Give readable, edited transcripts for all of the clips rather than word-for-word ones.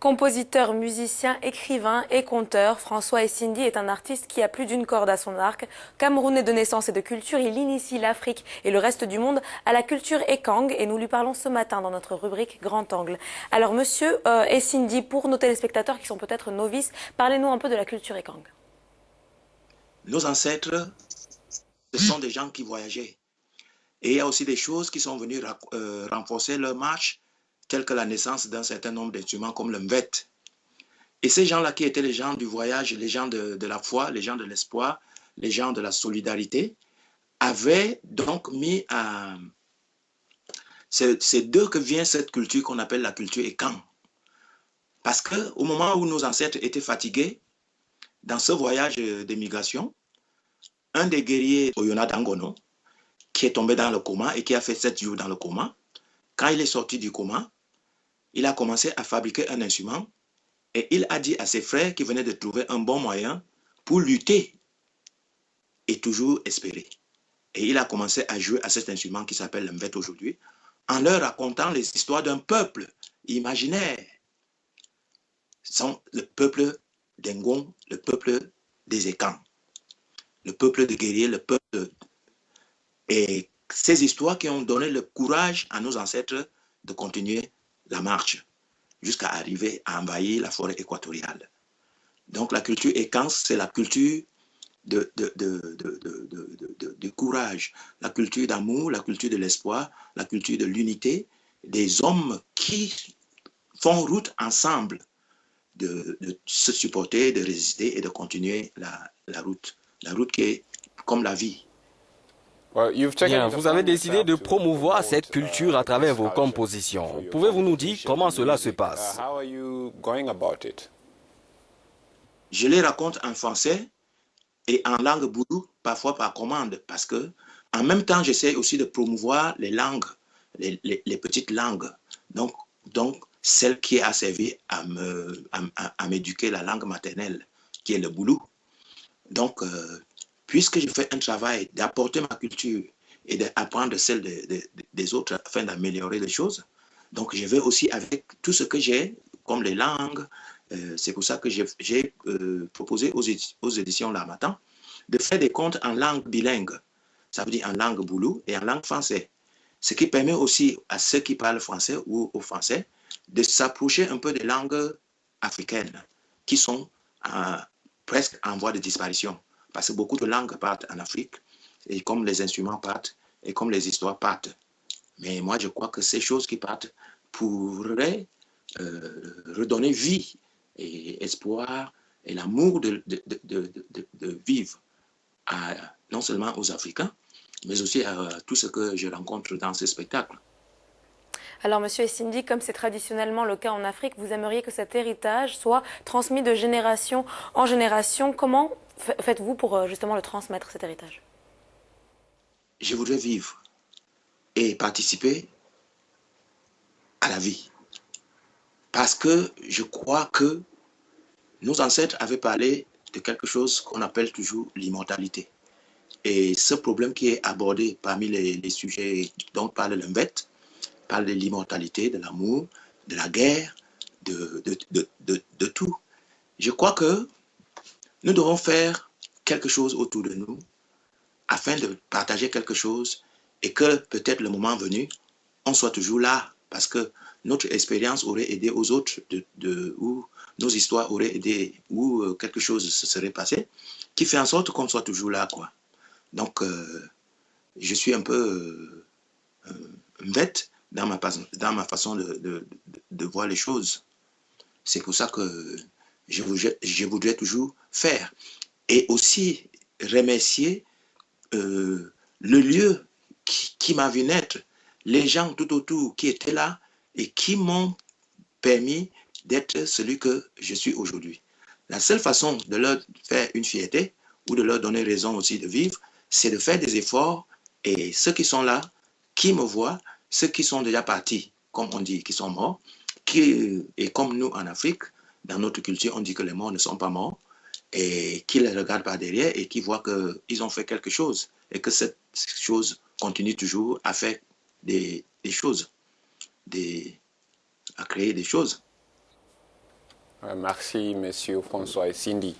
Compositeur, musicien, écrivain et conteur, François Essindi est un artiste qui a plus d'une corde à son arc. Camerounais de naissance et de culture, il initie l'Afrique et le reste du monde à la culture Ekang et nous lui parlons ce matin dans notre rubrique Grand Angle. Alors monsieur Essindi, pour nos téléspectateurs qui sont peut-être novices, parlez-nous un peu de la culture Ekang. Nos ancêtres, ce sont des gens qui voyageaient. Et il y a aussi des choses qui sont venues renforcer leur marche, telles que la naissance d'un certain nombre d'instruments comme le mvet. Et ces gens-là qui étaient les gens du voyage, les gens de la foi, les gens de l'espoir, les gens de la solidarité, avaient donc mis à... C'est d'eux que vient cette culture qu'on appelle la culture Ekan. Parce qu'au moment où nos ancêtres étaient fatigués, dans ce voyage d'émigration, un des guerriers, Oyona Dangono, qui est tombé dans le coma et qui a fait 7 jours dans le coma, quand il est sorti du coma, il a commencé à fabriquer un instrument et il a dit à ses frères qu'il venait de trouver un bon moyen pour lutter et toujours espérer. Et il a commencé à jouer à cet instrument qui s'appelle le mvet aujourd'hui, en leur racontant les histoires d'un peuple imaginaire. Le peuple d'Engon, le peuple des Ekans, le peuple de guerriers, le peuple... Et ces histoires qui ont donné le courage à nos ancêtres de continuer la marche jusqu'à arriver à envahir la forêt équatoriale. Donc la culture Ekans, c'est la culture de courage, la culture d'amour, la culture de l'espoir, la culture de l'unité, des hommes qui font route ensemble, de se supporter, de résister et de continuer la route. La route qui est comme la vie. Bien, vous avez décidé de promouvoir cette culture à travers vos compositions. Pouvez-vous nous dire comment cela se passe? Je les raconte en français et en langue boulou, parfois par commande, parce que en même temps, j'essaie aussi de promouvoir les langues, les petites langues. Donc, celle qui a servi à m'éduquer la langue maternelle, qui est le boulou. Donc, puisque je fais un travail d'apporter ma culture et d'apprendre celle des autres afin d'améliorer les choses, donc je vais aussi avec tout ce que j'ai, comme les langues. C'est pour ça que j'ai proposé aux éditions L'Harmattan de faire des contes en langue bilingue. Ça veut dire en langue boulou et en langue française. Ce qui permet aussi à ceux qui parlent français ou aux Français de s'approcher un peu des langues africaines qui sont presque en voie de disparition. Parce que beaucoup de langues partent en Afrique, et comme les instruments partent, et comme les histoires partent. Mais moi, je crois que ces choses qui partent pourraient redonner vie et espoir et l'amour de vivre non seulement aux Africains, mais aussi à tout ce que je rencontre dans ces spectacles. Alors monsieur Essindi, comme c'est traditionnellement le cas en Afrique, vous aimeriez que cet héritage soit transmis de génération en génération. Comment faites-vous pour justement le transmettre, cet héritage? Je voudrais vivre et participer à la vie. Parce que je crois que nos ancêtres avaient parlé de quelque chose qu'on appelle toujours l'immortalité. Et ce problème qui est abordé parmi les sujets dont parle le mvet, parle de l'immortalité, de l'amour, de la guerre, de tout. Je crois que nous devons faire quelque chose autour de nous afin de partager quelque chose et que peut-être le moment venu, on soit toujours là parce que notre expérience aurait aidé aux autres ou nos histoires auraient aidé ou quelque chose se serait passé qui fait en sorte qu'on soit toujours là, quoi. Donc, je suis un peu bête dans ma façon de voir les choses. C'est pour ça que je voudrais toujours faire. Et aussi remercier le lieu qui m'a vu naître, les gens tout autour qui étaient là et qui m'ont permis d'être celui que je suis aujourd'hui. La seule façon de leur faire une fierté ou de leur donner raison aussi de vivre, c'est de faire des efforts et ceux qui sont là, qui me voient, ceux qui sont déjà partis, comme on dit, qui sont morts, et comme nous en Afrique, dans notre culture, on dit que les morts ne sont pas morts, et qui les regardent par derrière et qui voient qu'ils ont fait quelque chose et que cette chose continue toujours à faire des choses, à créer des choses. Merci, Monsieur François et Cindy.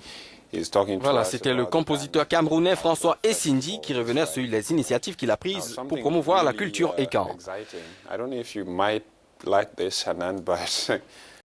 Voilà, c'était le compositeur camerounais François Essindi qui revenait sur les initiatives qu'il a prises pour promouvoir la culture Ekang.